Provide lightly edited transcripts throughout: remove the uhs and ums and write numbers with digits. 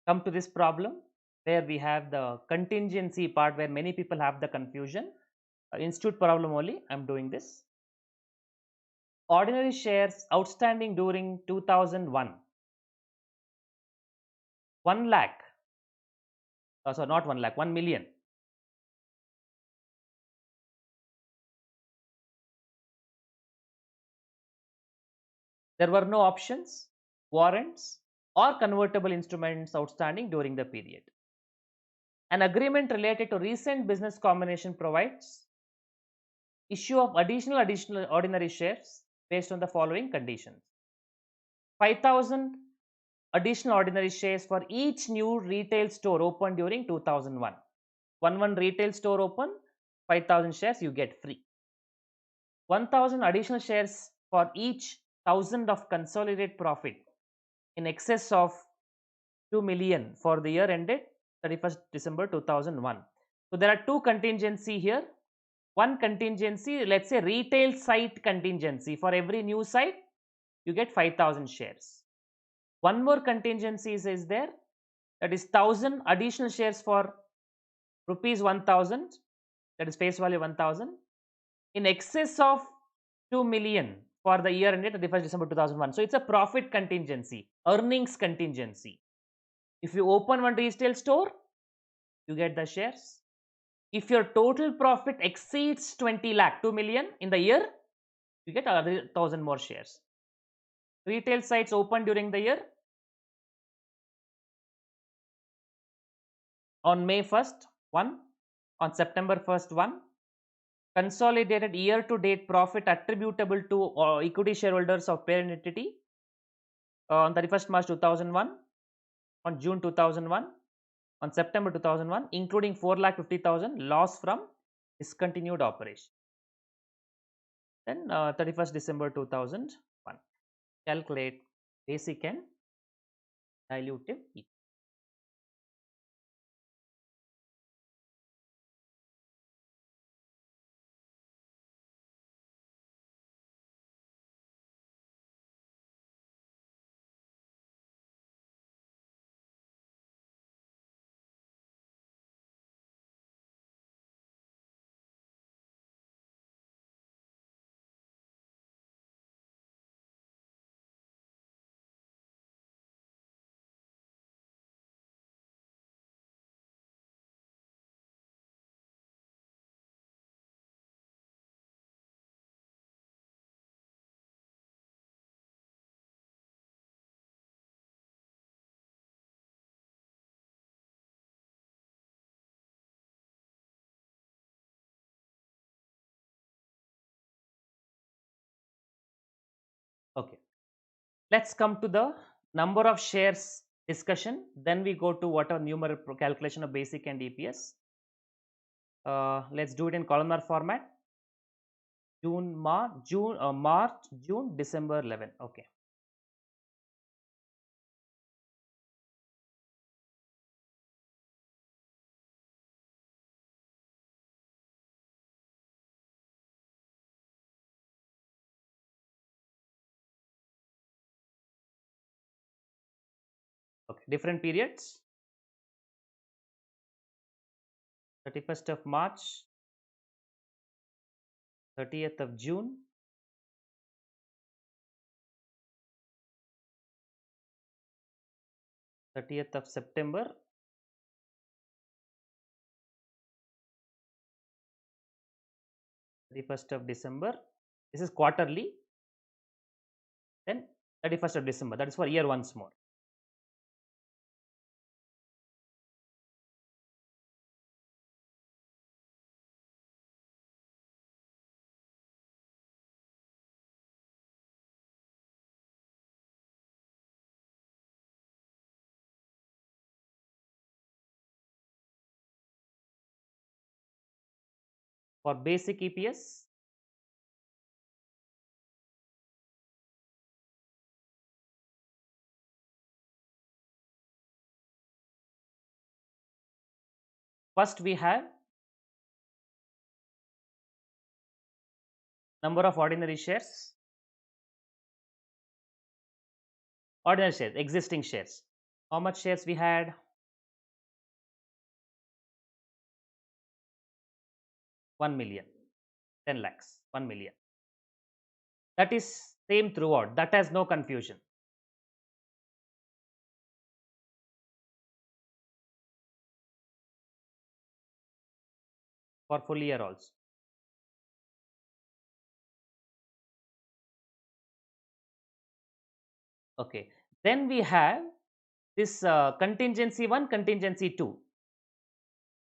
come to this problem where we have the contingency part where many people have the confusion. Institute problem only, I'm doing this. Ordinary shares outstanding during 2001, 1 lakh, sorry, not 1 lakh, 1 million. There were no options, warrants, or convertible instruments outstanding during the period. An agreement related to recent business combination provides issue of additional ordinary shares based on the following conditions. 5,000 additional ordinary shares for each new retail store opened during 2001. One retail store open, 5,000 shares you get free. 1,000 additional shares for each 1,000 of consolidated profit in excess of 2 million for the year ended 31st December 2001. So there are two contingency here. One contingency, let's say retail site contingency. For every new site, you get 5,000 shares. One more contingency is there, that is 1,000 additional shares for rupees 1,000, that is face value 1,000, in excess of 2 million for the year ended 31st December 2001. So it's a profit contingency, earnings contingency. If you open one retail store, you get the shares. If your total profit exceeds 20 lakh, 2 million in the year, you get another 1,000 more shares. Retail sites open during the year. On May 1st, 1. On September 1st, 1. Consolidated year to date profit attributable to equity shareholders of parent entity on 31st March 2001, on June 2001, on September 2001, including 4,50,000 loss from discontinued operation. Then 31st December 2001. Calculate basic and dilutive EPS. Okay, let's come to the number of shares discussion. Then we go to what are numerical calculation of basic and EPS. Let's do it in columnar format. March, June, December 11. Okay. Okay. Different periods. 31st of March, 30th of June, 30th of September, 31st of December. This is quarterly. Then 31st of December. That is for year once more. For basic EPS, first we have number of ordinary shares, existing shares How much shares we had? 1 million. 10 lakhs. 1 million. That is same throughout. That has no confusion. For full year also. Okay. Then we have this contingency 1, contingency 2.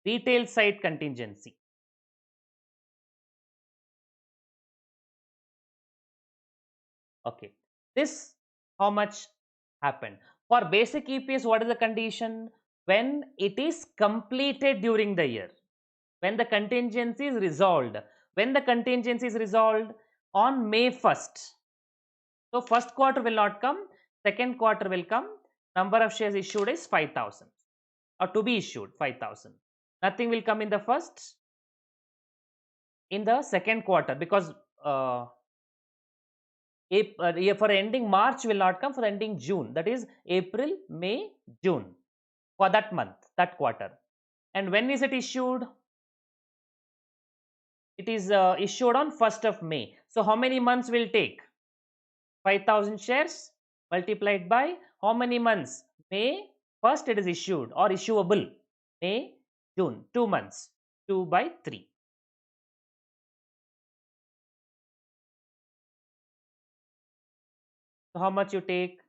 Retail side contingency. Okay. This how much happened? For basic EPS, what is the condition? When it is completed during the year. When the contingency is resolved. When the contingency is resolved on May 1st. So first quarter will not come, second quarter will come. Number of shares issued is 5,000 or to be issued 5,000. Nothing will come in the first, in the second quarter because for ending March will not come, for ending June, that is April, May, June, for that month, that quarter. And when is it issued? It is issued on 1st of May. So how many months will take? 5,000 shares multiplied by how many months? May 1st it is issued or issuable. May, June, 2 months. 2 by 3. So how much you take?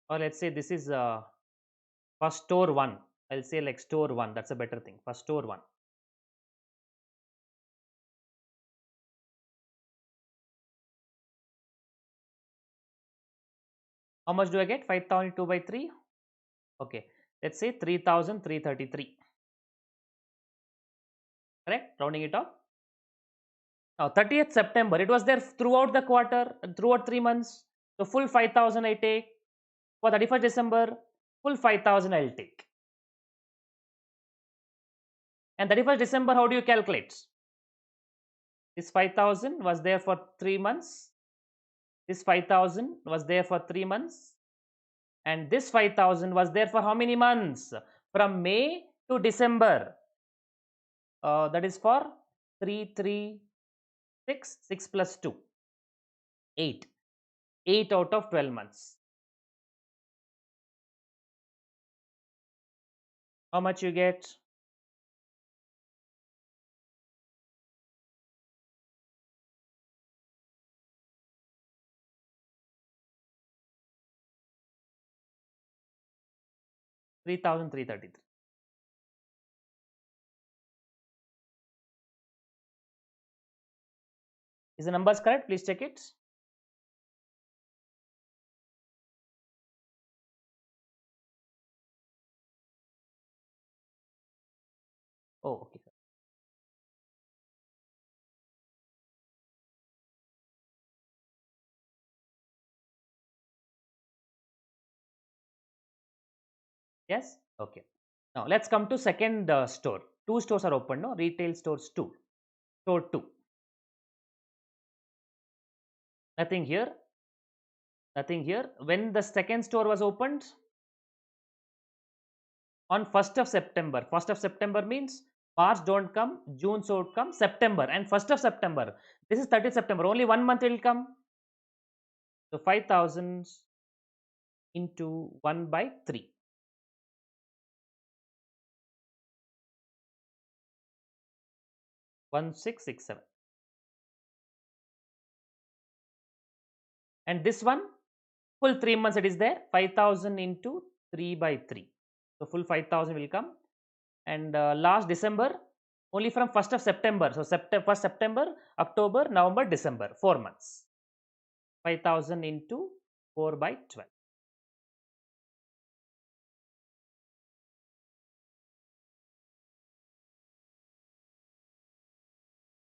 Or let's say this is for store 1. I'll say like store 1. That's a better thing. For store 1. How much do I get? 5,002 by 3. Okay. Let's say 3,333. Correct? Rounding it off. Now 30th September. It was there throughout the quarter, throughout 3 months. So full 5,000 I take. For 31st December, full 5,000 I'll take. And 31st December, how do you calculate? This 5,000 was there for 3 months. This 5,000 was there for 3 months. And this 5,000 was there for how many months? From May to December. That is for 3, 3, 6, 6 plus 2. 8. 8 out of 12 months. How much you get? 3,333. Is the numbers correct? Please check it. Oh, okay. Yes? Okay. Now let's come to second store. Two stores are open, no? Retail stores 2. Store 2. Nothing here. Nothing here. When the second store was opened? On 1st of September. 1st of September means March don't come, June so come, September, and 1st of September. This is 30th September. Only 1 month will come. So 5,000 into 1 by 3. 1667. And this one, full 3 months it is there. 5,000 into 3 by 3. So full 5,000 will come. And last December, only from 1st of September. So 1st September, October, November, December. 4 months. 5,000 into 4 by 12.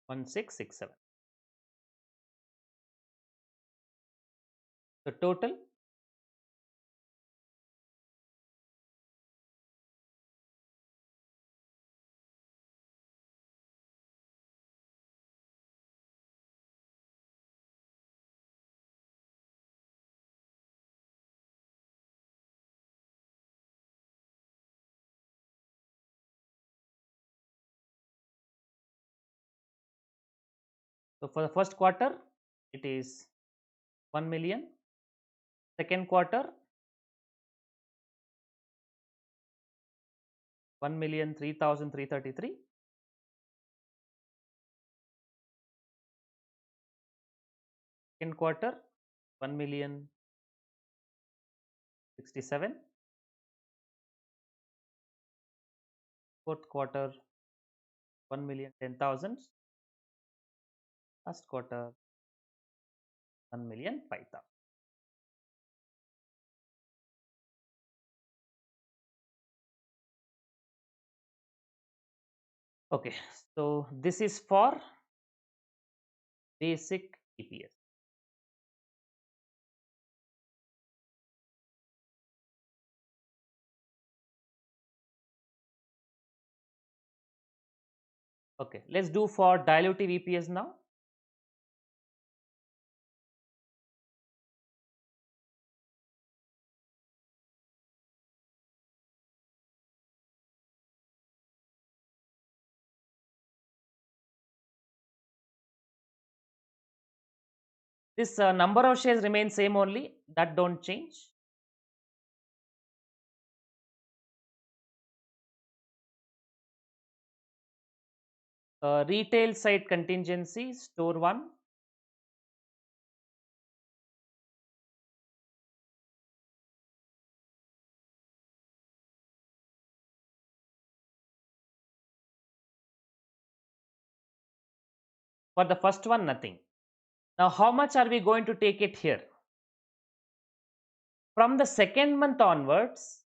1667. The total So for the first quarter, it is 1 million. Second quarter, 1,03,333. Second quarter, 1,067,000. Fourth quarter, 1,010,000. Last quarter, 1,005,000. Okay, so this is for basic EPS. Okay, let's do for dilutive EPS now. This number of shares remains same only, that don't change. Retail side contingency, store 1. For the first one, nothing. Now, how much are we going to take it here? From the second month onwards,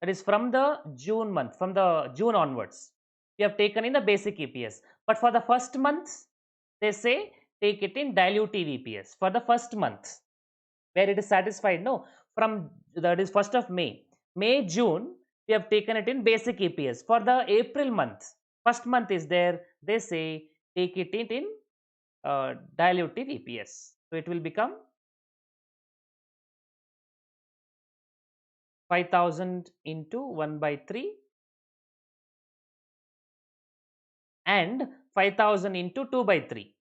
that is from the June month, from the June onwards, we have taken in the basic EPS. But for the first month, they say take it in dilutive EPS for the first month, where it is satisfied. No, from that is 1st of May. May, June, we have taken it in basic EPS. For the April month, first month is there, they say take it in dilutive EPS. So it will become 5,000 into 1 by 3 and 5,000 into 2 by 3.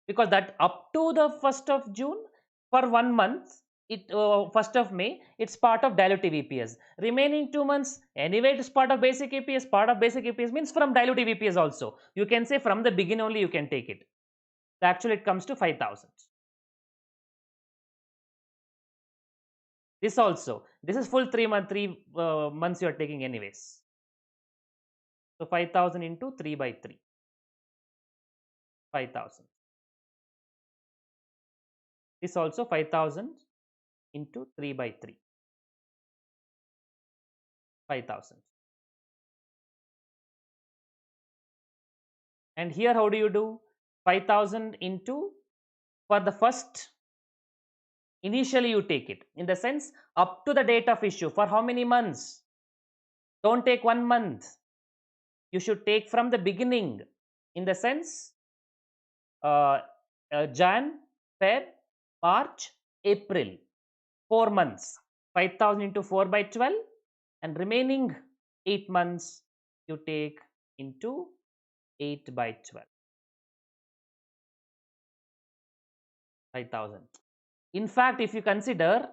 Because that up to the 1st of June, for 1 month, it 1st of May, it's part of dilutive EPS. Remaining 2 months, anyway, it is part of basic EPS. Part of basic EPS means from dilutive EPS also. You can say from the beginning only you can take it. Actually, it comes to 5,000. This also, this is full 3 months you are taking anyways. So 5,000 into 3 by 3, 5,000. This also 5,000 into 3 by 3, 5,000. And here how do you do? 5,000 into, for the first, initially you take it, in the sense up to the date of issue. For how many months? Don't take 1 month. You should take from the beginning, in the sense Jan, Feb, March, April, 4 months. 5,000 into 4 by 12, and remaining 8 months you take into 8 by 12. 5,000. In fact, if you consider,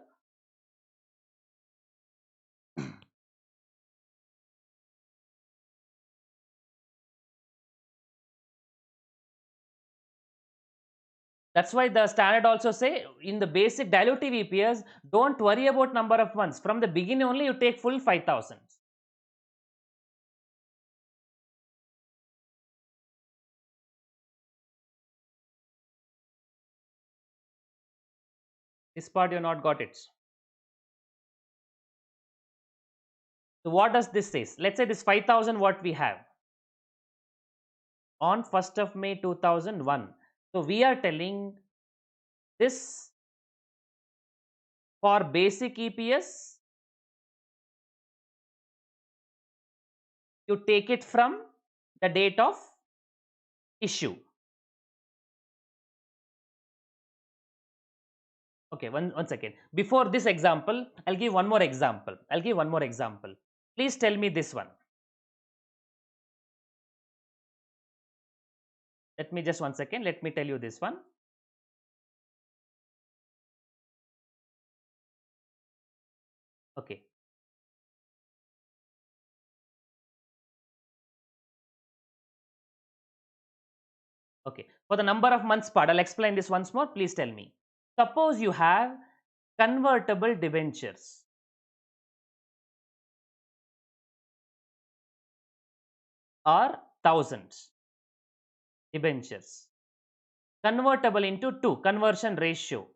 that's why the standard also say in the basic dilutive EPS, don't worry about number of months. From the beginning only you take full 5,000. This part you not got it. So what does this say? Let's say this 5,000 what we have on 1st of May 2001. So we are telling this for basic EPS, you take it from the date of issue. Okay, one second. Before this example, I'll give one more example. Please tell me this one. Let me just 1 second. Let me tell you this one. Okay. Okay. For the number of months part, I'll explain this once more. Please tell me. Suppose you have convertible debentures or thousands debentures convertible into 2. Conversion ratio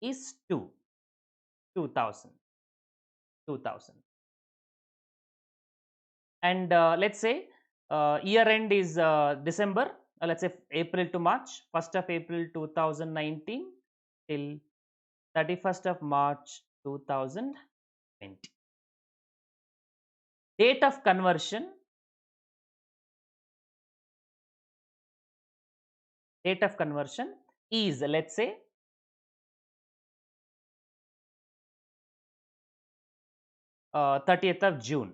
is 2. 2000. 2000. And let's say year end is December, let's say April to March, 1st of April 2019 till 31st of March 2020. Date of conversion is, let's say, 30th of June,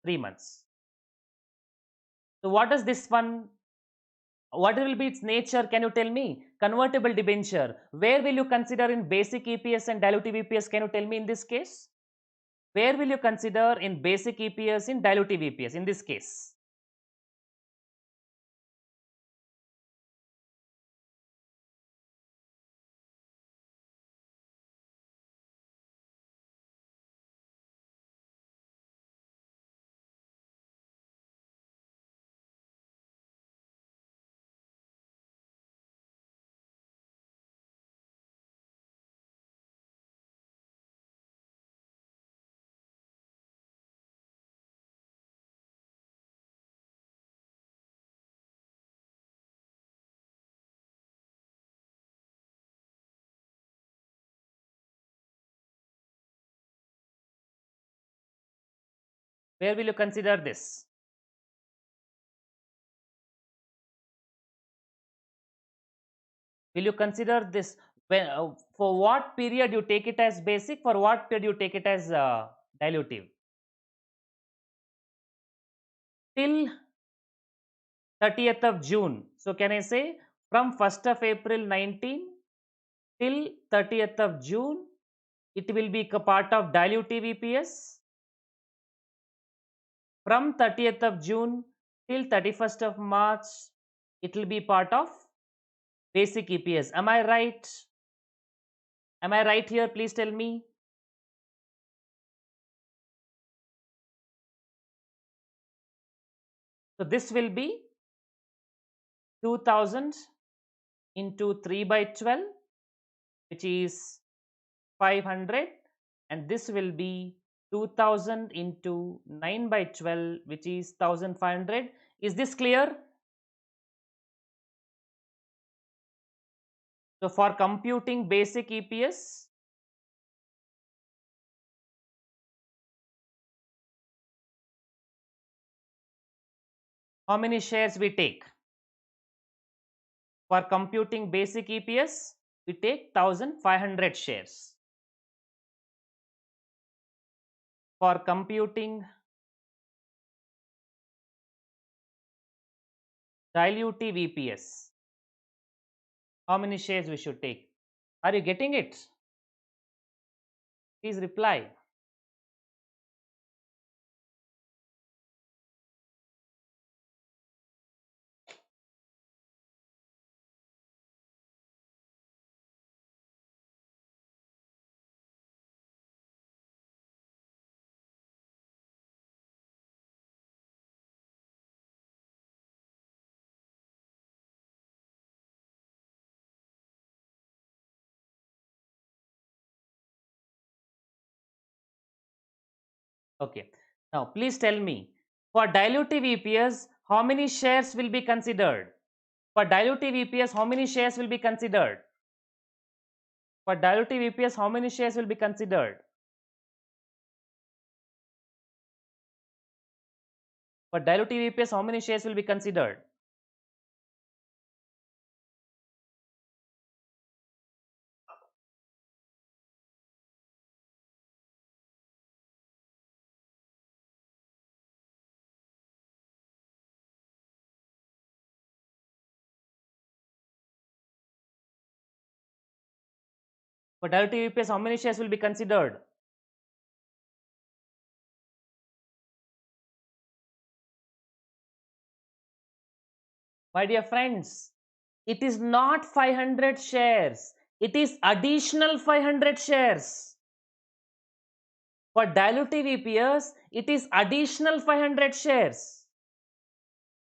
3 months. So what does this one, what will be its nature? Can you tell me? Convertible debenture, where will you consider in basic EPS and dilutive EPS? Can you tell me in this case? Where will you consider in basic EPS, in dilutive EPS in this case? Where will you consider this? Will you consider this when, for what period you take it as basic, for what period you take it as dilutive? Till 30th of June. So can I say from 1st of April 19 till 30th of June, it will be a part of dilutive EPS. From 30th of June till 31st of March, it will be part of basic EPS. Am I right? Am I right here? Please tell me. So this will be 2000 into 3 by 12, which is 500, and this will be 2000 into 9 by 12, which is 1500. Is this clear? So for computing basic EPS, how many shares we take? For computing basic EPS, we take 1500 shares. For computing dilutive EPS, how many shares we should take? Are you getting it? Please reply. Okay. Now, please tell me, for dilutive EPS, how many shares will be considered? For dilutive EPS, how many shares will be considered? For dilutive EPS, how many shares will be considered? For dilutive EPS, how many shares will be considered? For diluted EPS, how many shares will be considered? My dear friends, it is not 500 shares. It is additional 500 shares. For dilutive EPS, it is additional 500 shares.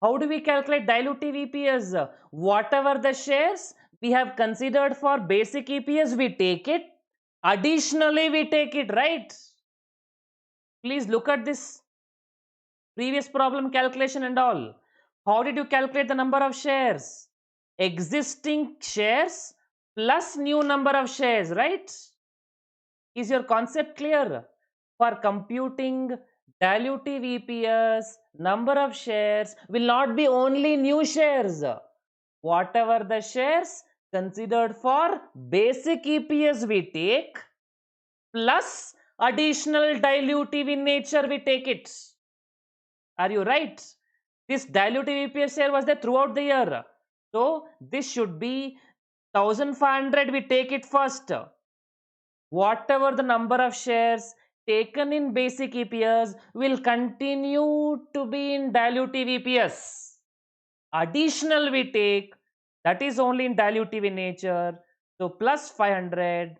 How do we calculate dilutive EPS? Whatever the shares we have considered for basic EPS, we take it. Additionally, we take it, right? Please look at this previous problem calculation and all. How did you calculate the number of shares? Existing shares plus new number of shares, right? Is your concept clear? For computing dilutive EPS, number of shares will not be only new shares. Whatever the shares considered for basic EPS we take, plus additional dilutive in nature we take it. Are you right? This dilutive EPS share was there throughout the year. So this should be 1500, we take it first. Whatever the number of shares taken in basic EPS will continue to be in dilutive EPS. Additional we take, that is only in dilutive in nature. So plus 500,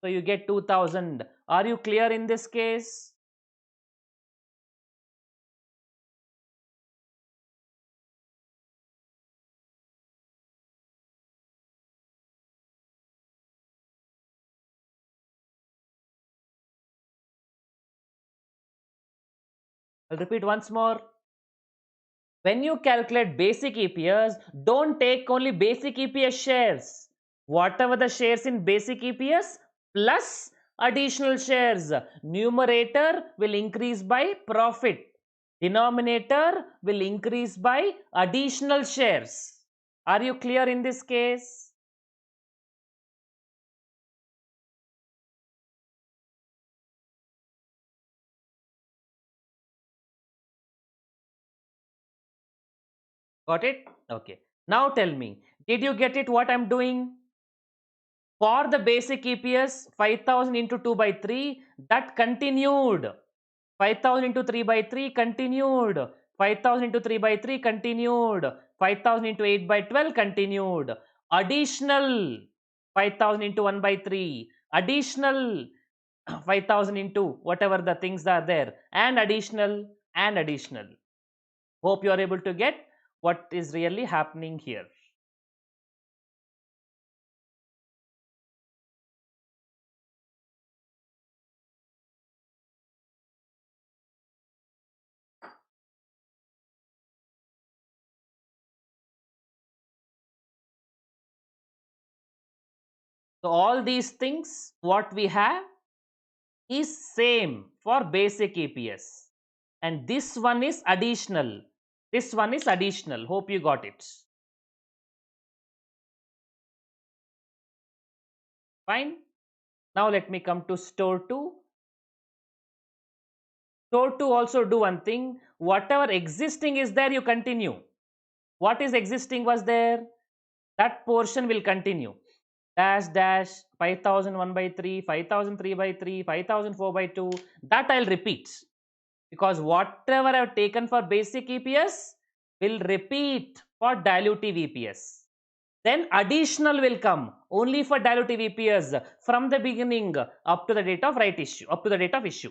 so you get 2000. Are you clear in this case? I'll repeat once more. When you calculate basic EPS, don't take only basic EPS shares. Whatever the shares in basic EPS plus additional shares. Numerator will increase by profit. Denominator will increase by additional shares. Are you clear in this case? Got it? Okay. Now tell me, did you get it what I'm doing? For the basic EPS, 5000 into 2 by 3, that continued. 5000 into 3 by 3 continued. 5000 into 3 by 3 continued. 5000 into 8 by 12 continued. Additional 5000 into 1 by 3. Additional 5000 into whatever the things are there. And additional and additional. Hope you are able to get what is really happening here. So all these things what we have is same for basic EPS, and this one is additional. This one is additional. Hope you got it. Fine. Now let me come to store 2. Store 2 also do one thing. Whatever existing is there, you continue. What is existing was there, that portion will continue. Dash dash 5001 by 3, 5003 by 3, 5004 by 2. That I'll repeat. Because whatever I have taken for basic EPS will repeat for dilutive EPS. Then additional will come only for dilutive EPS from the beginning up to the date of issue.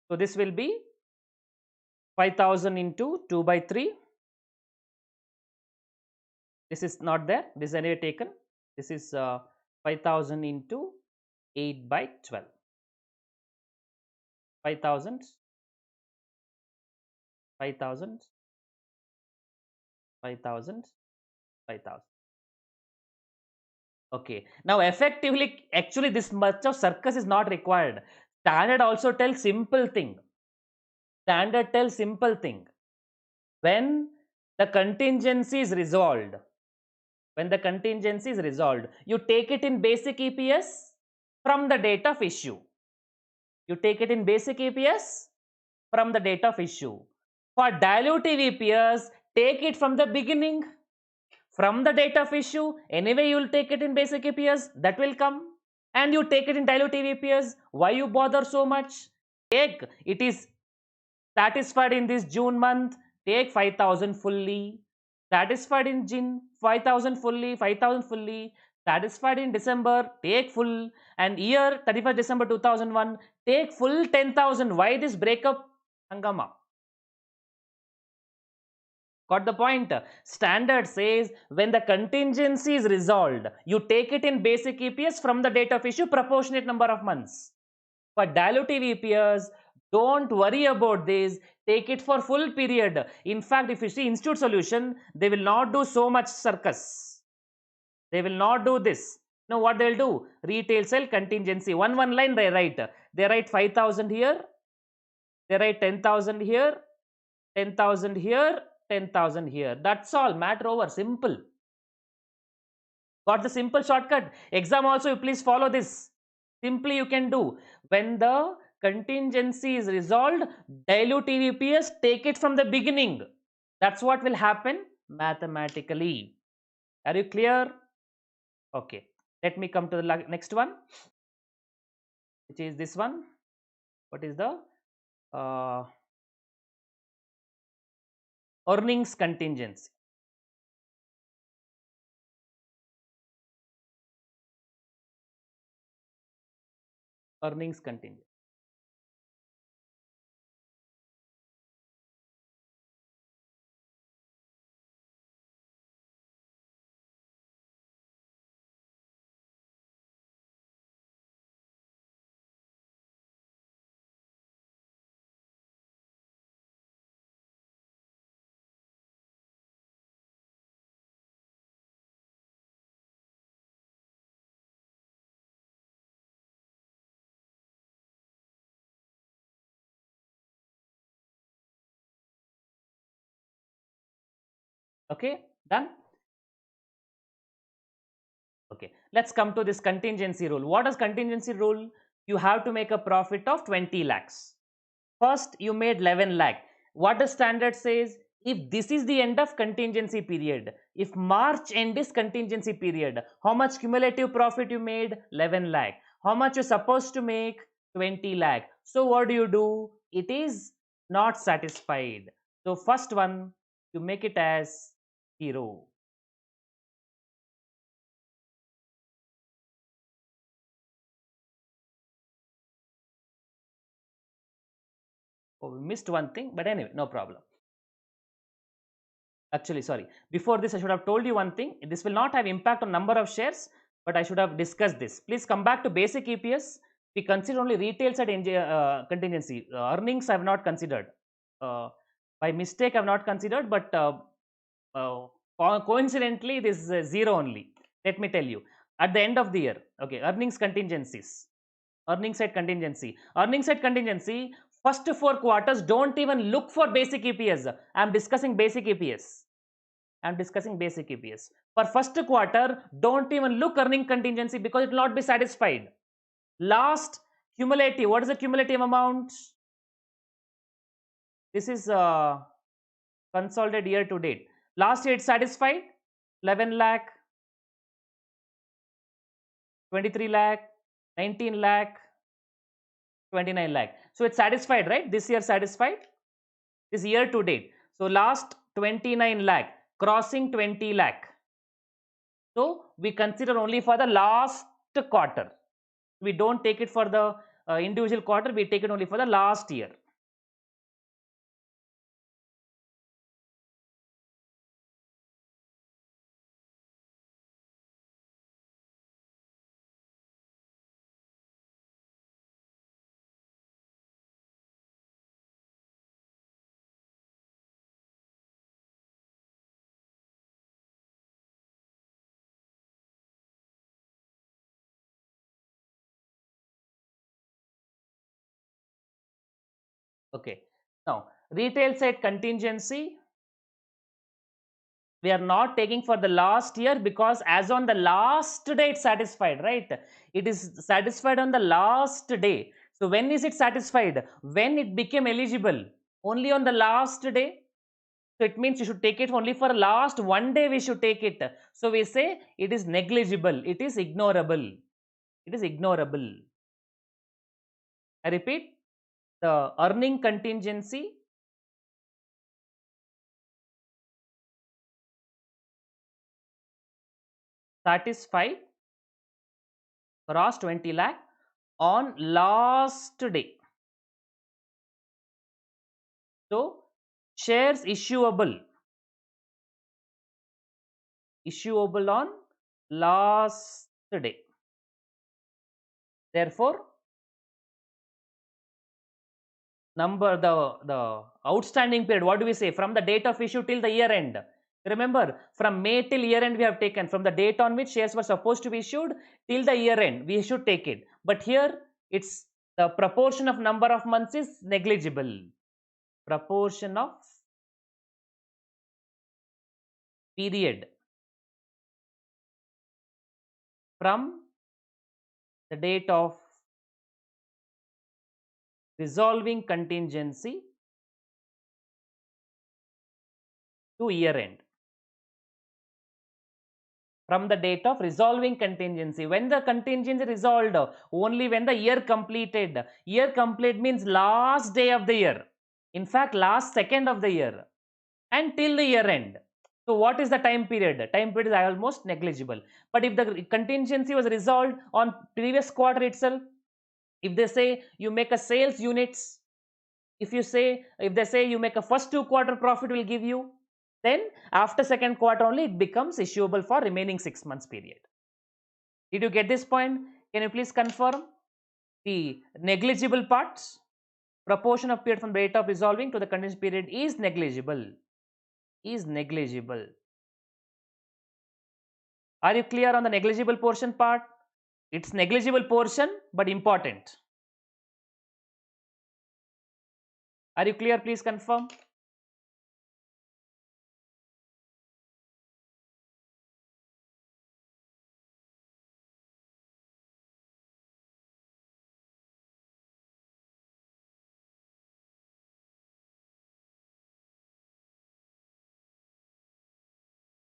So this will be 5000 into 2 by 3. This is not there. This is anyway taken. This is 5000 into 8 by 12. 5000, 5000, 5000, 5000. Okay. Now effectively, actually this much of circus is not required. Standard also tells simple thing. Standard tells simple thing. When the contingency is resolved, you take it in basic EPS from the date of issue. You take it in basic EPS from the date of issue. For dilutive EPS, take it from the beginning. From the date of issue, anyway you will take it in basic EPS, that will come. and you take it in diluted EPS. Why you bother so much? Take it is satisfied in this June month, take 5,000 fully. Satisfied in June, 5,000 fully, 5,000 fully. Satisfied in December, take full. And year 31st December 2001, take full 10,000. Why this breakup? Hangama. Got the point? Standard says when the contingency is resolved, you take it in basic EPS from the date of issue, proportionate number of months. For dilutive EPS, don't worry about this. Take it for full period. In fact, if you see institute solution, they will not do so much circus. They will not do this. Now what they will do? Retail sale contingency. One line they write. They write 5,000 here. They write 10,000 here. 10,000 here. 10,000 here. That's all. Matter over. Simple. Got the simple shortcut. Exam also, you please follow this. Simply you can do. When the contingency is resolved, dilute EPS, take it from the beginning. That's what will happen mathematically. Are you clear? Okay. Let me come to the next one, which is this one. What is the earnings contingency? Earnings contingency. Okay, done. Okay, let's come to this contingency rule. What is contingency rule? You have to make a profit of 20 lakhs. First, you made 11 lakh. What the standard says? If this is the end of contingency period, if March end is contingency period, how much cumulative profit you made? 11 lakh. How much you're supposed to make? 20 lakh. So what do? It is not satisfied. So first one, you make it as 0. Oh, we missed one thing, but anyway, no problem. Actually, sorry. Before this, I should have told you one thing. This will not have impact on number of shares, but I should have discussed this. Please come back to basic EPS. We consider only retail side contingency. Earnings I have not considered. By mistake, I have not considered, but coincidentally, this is 0 only. Let me tell you. At the end of the year, okay, earnings contingencies. Earnings side contingency. Earnings side contingency, first 4 quarters, don't even look for basic EPS. I am discussing basic EPS. I am discussing basic EPS. For first quarter, don't even look earning contingency because it will not be satisfied. Last cumulative, what is the cumulative amount? This is consolidated year to date. Last year it's satisfied, 11 lakh, 23 lakh, 19 lakh, 29 lakh. So it's satisfied, right? This year satisfied. This year to date. So last 29 lakh, crossing 20 lakh. So we consider only for the last quarter. We don't take it for the individual quarter. We take it only for the last year. Okay. Now, retail side contingency, we are not taking for the last year because as on the last day it's satisfied, right? It is satisfied on the last day. So when is it satisfied? When it became eligible? Only on the last day. So it means you should take it only for last one day we should take it. So we say it is negligible. It is ignorable. It is ignorable. I repeat, the earning contingency satisfied gross 20 lakh on last day. So, shares issuable on last day. Therefore, the outstanding period, what do we say, from the date of issue till the year end? Remember, from May till year end we have taken, from the date on which shares were supposed to be issued till the year end we should take it, but here it's the proportion of number of months is negligible. Proportion of period from the date of resolving contingency to year end. From the date of resolving contingency. When the contingency resolved? Only when the year completed. Year complete means last day of the year. In fact, last second of the year. And till the year end. So what is the time period? Time period is almost negligible. But if the contingency was resolved on previous quarter itself, if they say you make a sales units, if they say you make a first 2 quarter profit will give you, then after second quarter only it becomes issuable for remaining 6 months period. Did you get this point? Can you please confirm the negligible parts? Proportion of period from the date of resolving to the contingency period is negligible. Are you clear on the negligible portion part? It's negligible portion but important. Are you clear? Please confirm.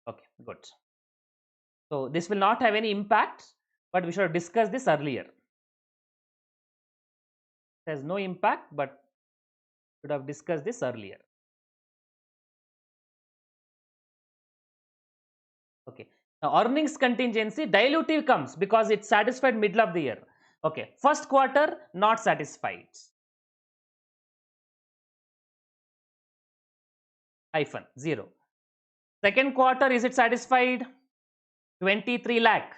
Okay, good. So this will not have any impact, but we should have discussed this earlier. It has no impact, but should have discussed this earlier. Okay. Now earnings contingency dilutive comes because it's satisfied middle of the year. Okay. First quarter not satisfied. Hyphen 0. Second quarter, is it satisfied? 23 lakh.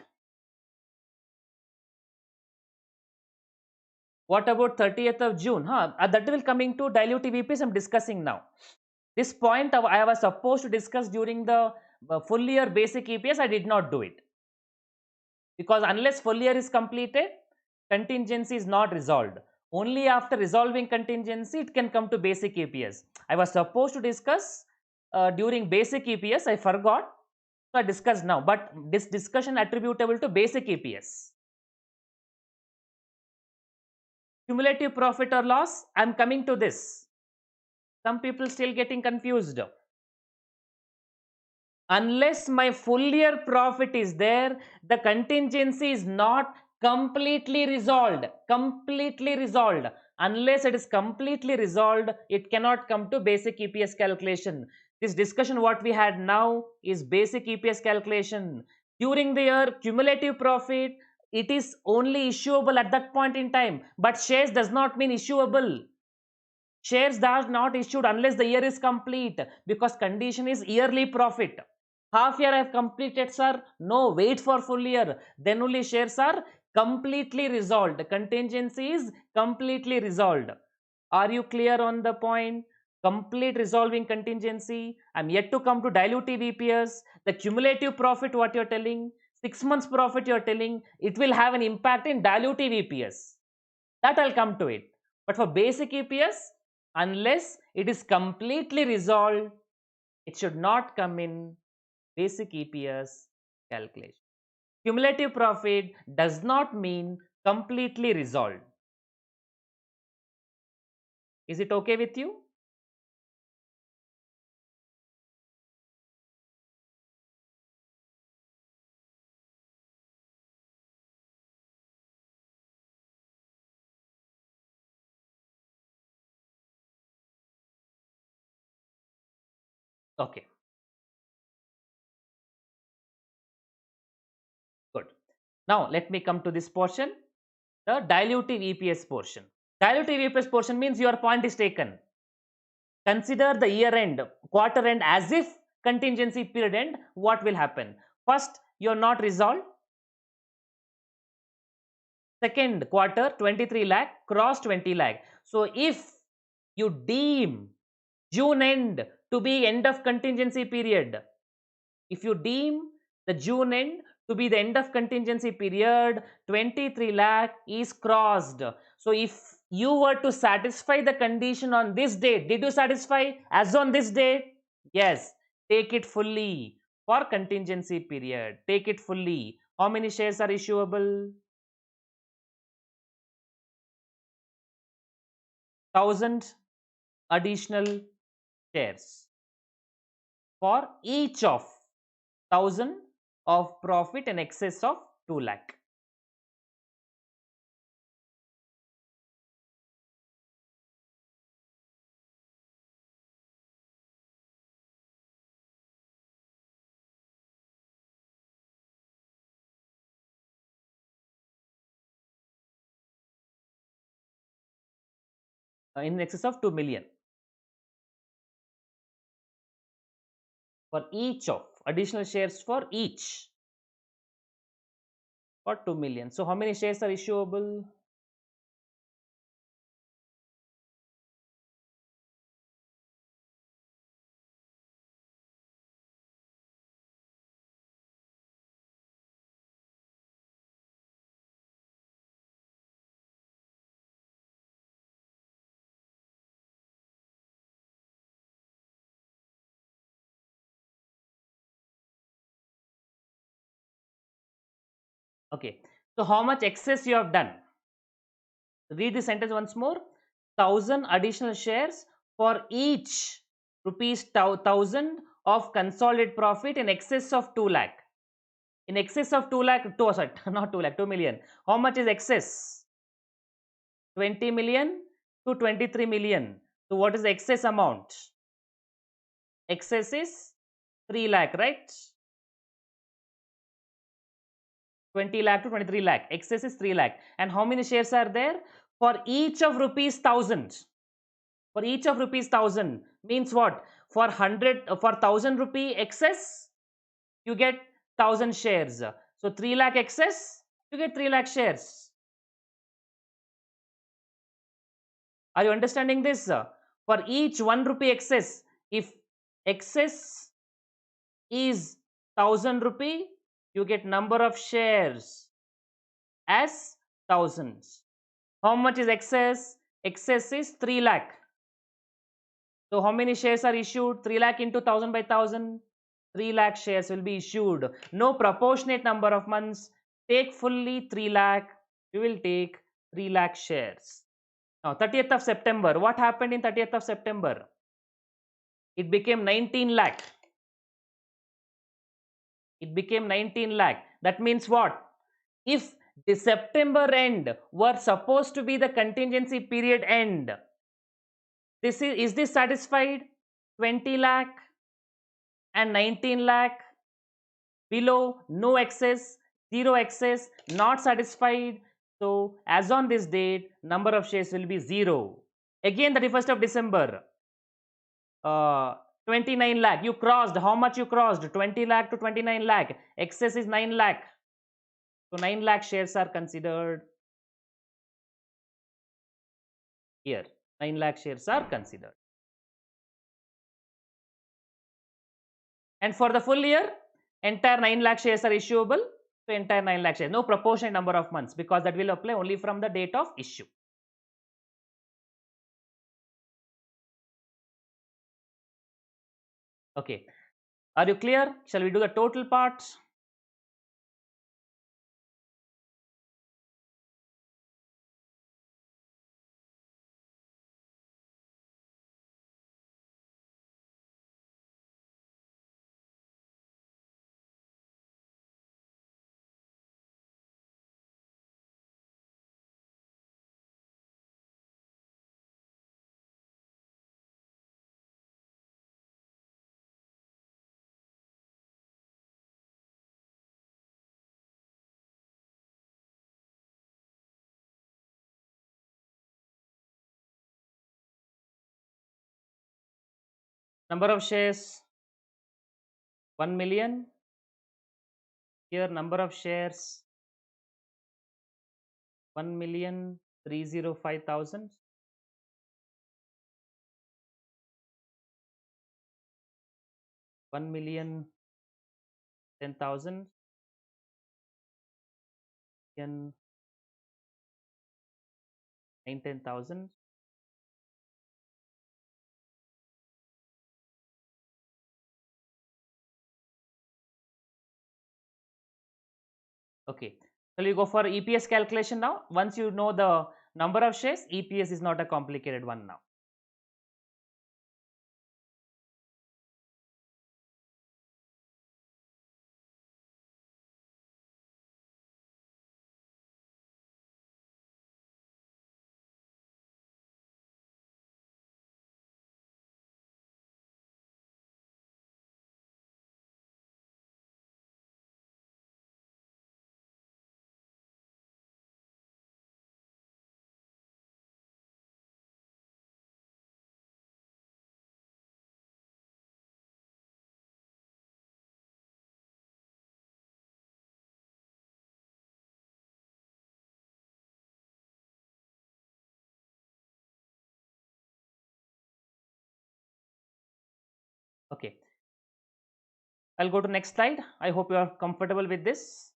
What about 30th of June? That will coming to dilutive EPS I'm discussing now. This point I was supposed to discuss during the full year basic EPS. I did not do it. Because unless full year is completed, contingency is not resolved. Only after resolving contingency, it can come to basic EPS. I was supposed to discuss during basic EPS. I forgot. So I discussed now. But this discussion attributable to basic EPS. Cumulative profit or loss, I am coming to this. Some people still getting confused. Unless my full year profit is there, the contingency is not completely resolved. Unless it is completely resolved, it cannot come to basic EPS calculation. This discussion what we had now is basic EPS calculation. During the year, cumulative profit, it is only issuable at that point in time, but shares does not mean issuable. Shares are not issued unless the year is complete, because condition is yearly profit. Half year I have completed, sir. No, wait for full year. Then only shares are completely resolved. Contingency is completely resolved. Are you clear on the point? Complete resolving contingency. I'm yet to come to dilutive EPS. The cumulative profit, what you're telling, 6 months profit you're telling, it will have an impact in dilutive EPS. That I'll come to it. But for basic EPS, unless it is completely resolved, it should not come in basic EPS calculation. Cumulative profit does not mean completely resolved. Is it okay with you? Okay, good. Now let me come to this portion, the dilutive EPS portion. Dilutive EPS portion means your point is taken. Consider the year end, quarter end as if contingency period end. What will happen? First, you're not resolved. Second quarter, 23 lakh, cross 20 lakh. So if you deem June end to be end of contingency period, if you deem the June end to be the end of contingency period, 23 lakh is crossed. So if you were to satisfy the condition on this date, did you satisfy as on this date? Yes, take it fully for contingency period. Take it fully. How many shares are issuable? 1000 additional shares for each of 1000 of profit in excess of 2 lakh. In excess of 2 million for each of additional shares for each for 2 million. So how many shares are issuable? Okay, so how much excess you have done? Read the sentence once more. 1000 additional shares for each rupees 1000 of consolidated profit in excess of 2 lakh. In excess of 2 lakh, sorry, not 2 lakh, 2 million. How much is excess? 20 million to 23 million. So what is the excess amount? Excess is 3 lakh, right? 20 lakh to 23 lakh. Excess is 3 lakh. And how many shares are there? For each of rupees 1000. For each of rupees 1000 means what? For 100, for 1000 rupee excess, you get 1000 shares. So 3 lakh excess, you get 3 lakh shares. Are you understanding this? For each 1 rupee excess, if excess is 1000 rupee, you get number of shares as thousands. How much is excess? Excess is 3 lakh. So how many shares are issued? 3 lakh into 1000 by 1000. 3 lakh shares will be issued. No proportionate number of months. Take fully 3 lakh. You will take 3 lakh shares. Now 30th of September. What happened in 30th of September? It became 19 lakh. It became 19 lakh. That means what? If the September end were supposed to be the contingency period end, is this satisfied? 20 lakh and 19 lakh, below, no excess, zero excess, not satisfied. So as on this date, number of shares will be 0. Again 31st of December, 29 lakh, you crossed. How much you crossed? 20 lakh to 29 lakh. Excess is 9 lakh. So 9 lakh shares are considered here. 9 lakh shares are considered. And for the full year, entire 9 lakh shares are issuable. So entire 9 lakh shares, no proportionate number of months, because that will apply only from the date of issue. Okay, are you clear? Shall we do the total parts? Number of shares 1 million. Here number of shares 1,305,000. 1,010,000. 10,000. Okay. So you go for EPS calculation now. Once you know the number of shares, EPS is not a complicated one now. Okay. I'll go to next slide. I hope you are comfortable with this.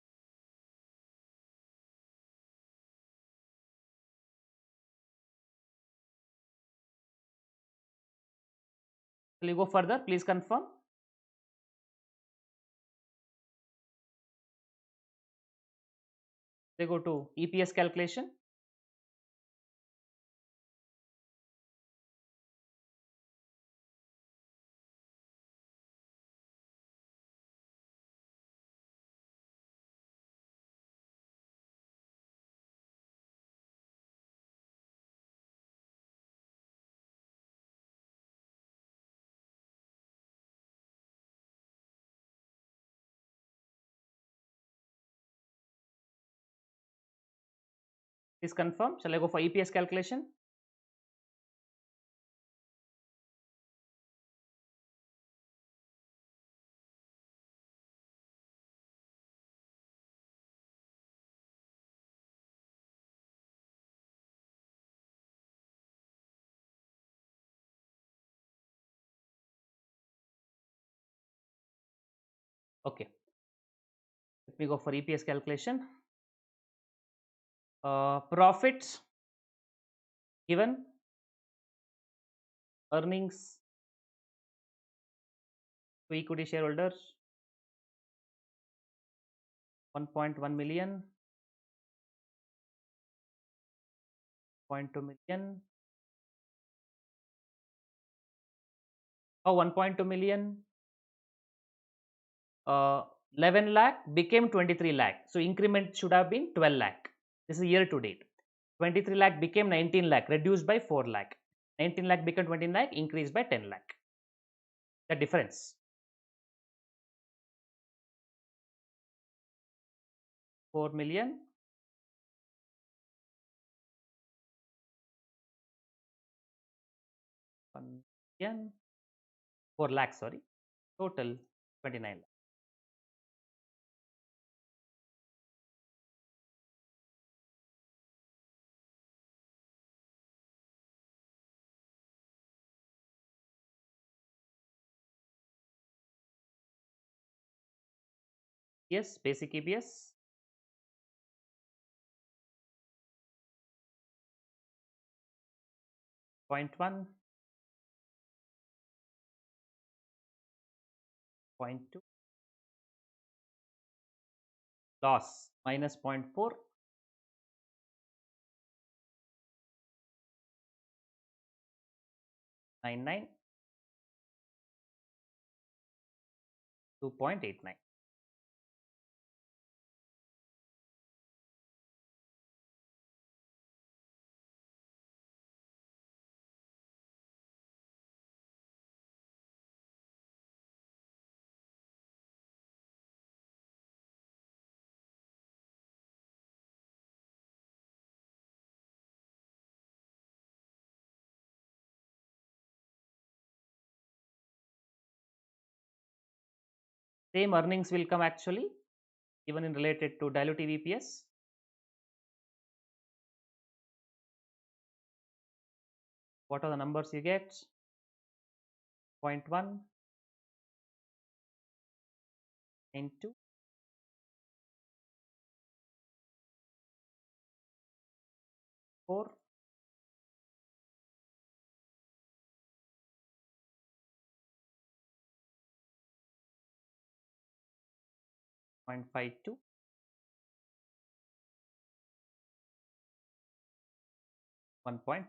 Will you go further? Please confirm. They go to EPS calculation. Please confirm. Shall I go for EPS calculation? Okay. Let me go for EPS calculation. Profits given, earnings to equity shareholders 1.1 million, 0.2 million. Oh, 1.2 million. 11 lakh became 23 lakh. So increment should have been 12 lakh. This is year to date. 23 lakh became 19 lakh, reduced by 4 lakh. 19 lakh became 20 lakh, increased by 10 lakh. The difference. 4 million. 1 million. 4 lakh, sorry. Total 29 lakh. Yes, basic EPS. 0.1, 0.2, loss minus 0.4, 99, 2.89. Same earnings will come actually, even in related to diluted EPS. What are the numbers you get? 0.1 into 4, 0.52, 1.52.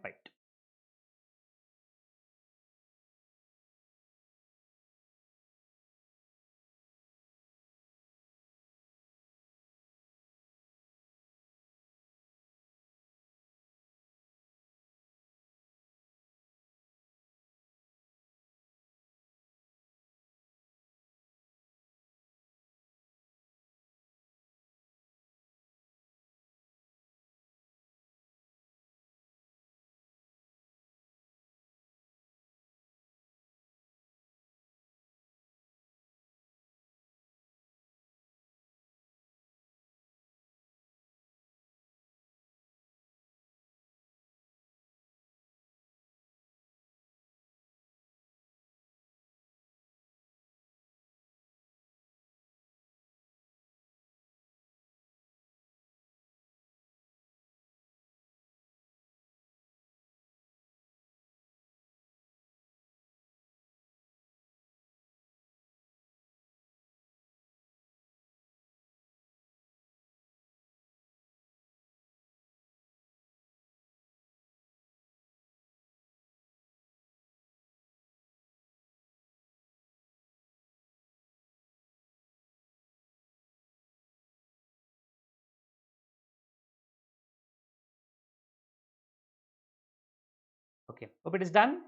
Okay, hope it is done.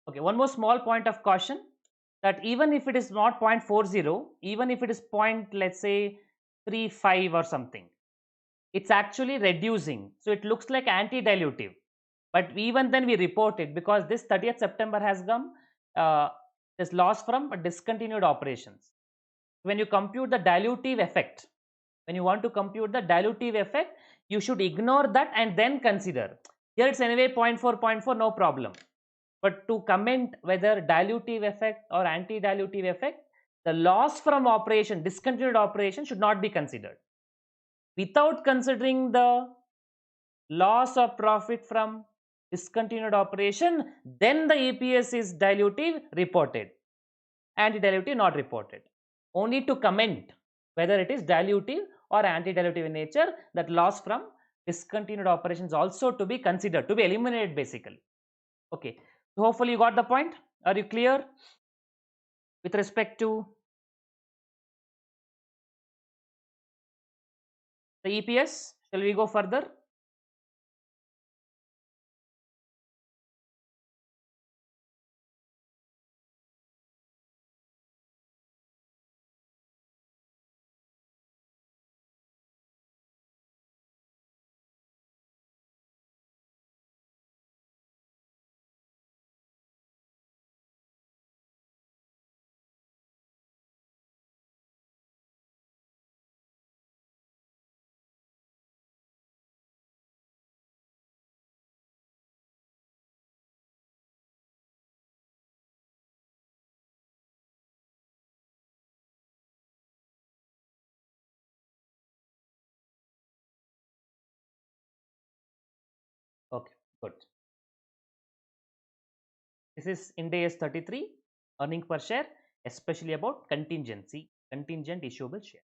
Okay, one more small point of caution, that even if it is not 0.40, even if it is point, let's say 35 or something, it's actually reducing. So it looks like anti-dilutive. But even then we report it because this 30th September has come, this loss from discontinued operations. When you compute the dilutive effect, when you want to compute the dilutive effect, you should ignore that and then consider. Here it's anyway 0.4, zero point 0.4, no problem. But to comment whether dilutive effect or anti-dilutive effect, the loss from operation, discontinued operation should not be considered. Without considering the loss of profit from discontinued operation, then the EPS is dilutive reported, anti-dilutive not reported. Only to comment whether it is dilutive or anti-dilutive in nature, that loss from discontinued operations also to be considered, to be eliminated basically. Okay, so hopefully you got the point. Are you clear with respect to the EPS? Shall we go further? Okay, good. This is Ind AS 33, earning per share, especially about contingency, contingent issuable share.